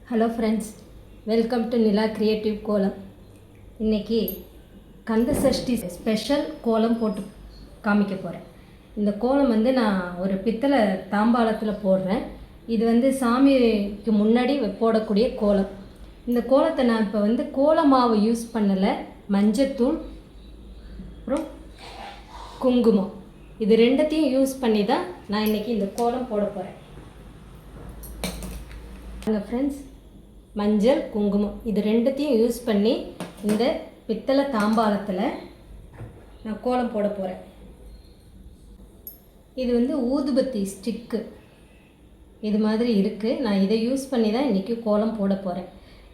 Hello friends, welcome to Nila creative கோலம். இன்றைக்கி Kanda Sashti special கோலம் போட்டு காமிக்க போகிறேன். இந்த கோலம் நான் ஒரு பித்தளை தாம்பாளத்தில் போடுறேன். இது சாமிக்கு முன்னாடி போடக்கூடிய கோலம். இந்த கோலத்தை நான் இப்போ கோல மாவு யூஸ் பண்ணலை, மஞ்சத்தூள் அப்புறம் குங்குமம் இது ரெண்டத்தையும் யூஸ் பண்ணி தான் நான் இன்றைக்கி இந்த கோலம் போட போகிறேன். ஃப்ரெண்ட்ஸ், மஞ்சள் குங்குமம் இது ரெண்டத்தையும் யூஸ் பண்ணி இந்த பித்தளை தாம்பாளத்தில் நான் கோலம் போட போகிறேன். இது ஊதுபத்தி ஸ்டிக்கு இது மாதிரி இருக்குது. நான் இதை யூஸ் பண்ணி தான் இன்றைக்கி கோலம் போட போகிறேன்.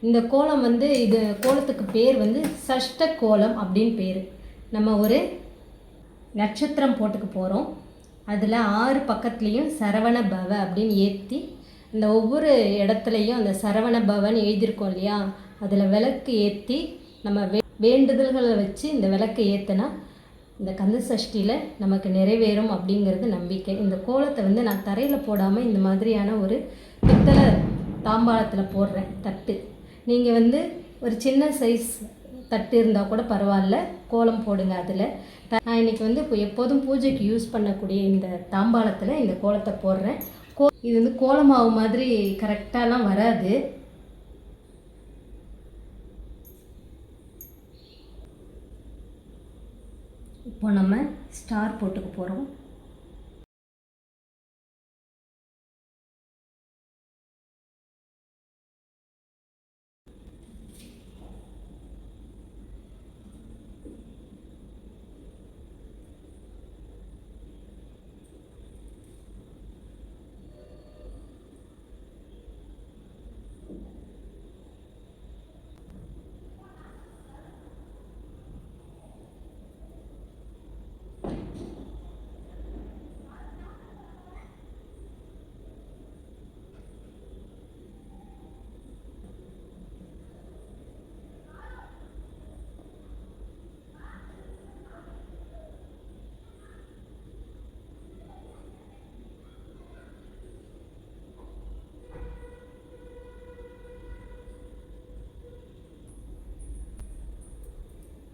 இந்த கோலம் இது கோலத்துக்கு பேர் சஷ்ட கோலம் அப்படின்னு பேர். நம்ம ஒரு நட்சத்திரம் போட்டுக்க போகிறோம். அதில் 6 பக்கத்துலேயும் சரவண பவ அப்படின்னு ஏற்றி இந்த ஒவ்வொரு இடத்துலையும் அந்த சரவண பவன் எழுதியிருக்கோம் இல்லையா, அதில் விளக்கு ஏற்றி நம்ம வேண்டுதல்களை வச்சு இந்த விளக்கை ஏற்றினா இந்த கந்த சஷ்டியில் நமக்கு நிறைவேறும் அப்படிங்கிறது நம்பிக்கை. இந்த கோலத்தை நான் தரையில் போடாமல் இந்த மாதிரியான ஒரு பித்தளை தாம்பாளத்தில் போடுறேன். தட்டு நீங்கள் ஒரு சின்ன சைஸ் தட்டு இருந்தால் கூட பரவாயில்ல, கோலம் போடுங்க. அதில் நான் இன்றைக்கி இப்போ எப்போதும் பூஜைக்கு யூஸ் பண்ணக்கூடிய இந்த தாம்பாளத்தில் இந்த கோலத்தை போடுறேன். இது கோலமாவு மாதிரி கரெக்டாலாம் வராது. இப்போ நம்ம ஸ்டார் போட்டுக்க போகிறோம்.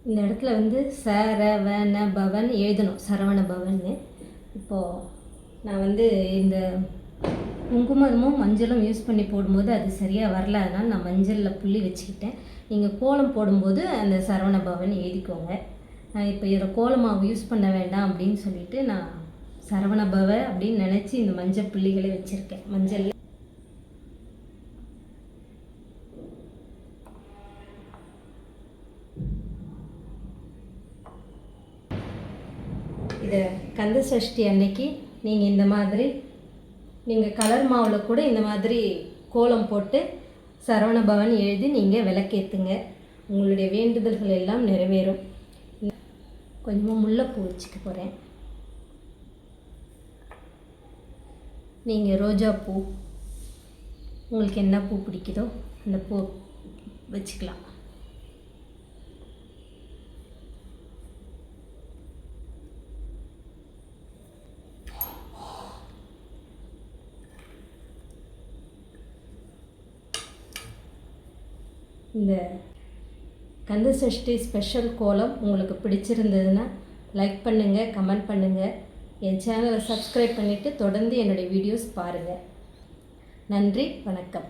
இந்த இடத்துல சரவண பவன் எழுதணும், சரவண பவன்னு. இப்போது நான் இந்த குங்குமமும் மஞ்சளும் யூஸ் பண்ணி போடும்போது அது சரியாக வரல, அதனால் நான் மஞ்சளில் புள்ளி வச்சுக்கிட்டேன். நீங்கள் கோலம் போடும்போது அந்த சரவண பவன் எழுதிக்கோங்க. நான் இப்போ இதில் கோலமாவு யூஸ் பண்ண வேண்டாம் அப்படின்னு சொல்லிவிட்டு நான் சரவண பவ அப்படின்னு நினச்சி இந்த மஞ்சள் புள்ளிகளை வச்சுருக்கேன். மஞ்சள் இதை கந்த சஷ்டி அன்னைக்கு நீங்கள் இந்த மாதிரி நீங்கள் கலர் மாவில் கூட இந்த மாதிரி கோலம் போட்டு சரவண பவன் எழுதி நீங்கள் விளக்கேற்றுங்க. உங்களுடைய வேண்டுதல்கள் எல்லாம் நிறைவேறும். கொஞ்சமாக முல்லைப்பூ வச்சுக்க போகிறேன். நீங்கள் ரோஜா பூ, உங்களுக்கு என்ன பூ பிடிக்குதோ அந்த பூ வச்சுக்கலாம். இந்த கந்த சஷ்டி ஸ்பெஷல் கோலம் உங்களுக்கு பிடிச்சிருந்ததுன்னா லைக் பண்ணுங்கள், கமெண்ட் பண்ணுங்கள். என் சேனலை சப்ஸ்கிரைப் பண்ணிவிட்டு தொடர்ந்து என்னுடைய வீடியோஸ் பாருங்கள். நன்றி, வணக்கம்.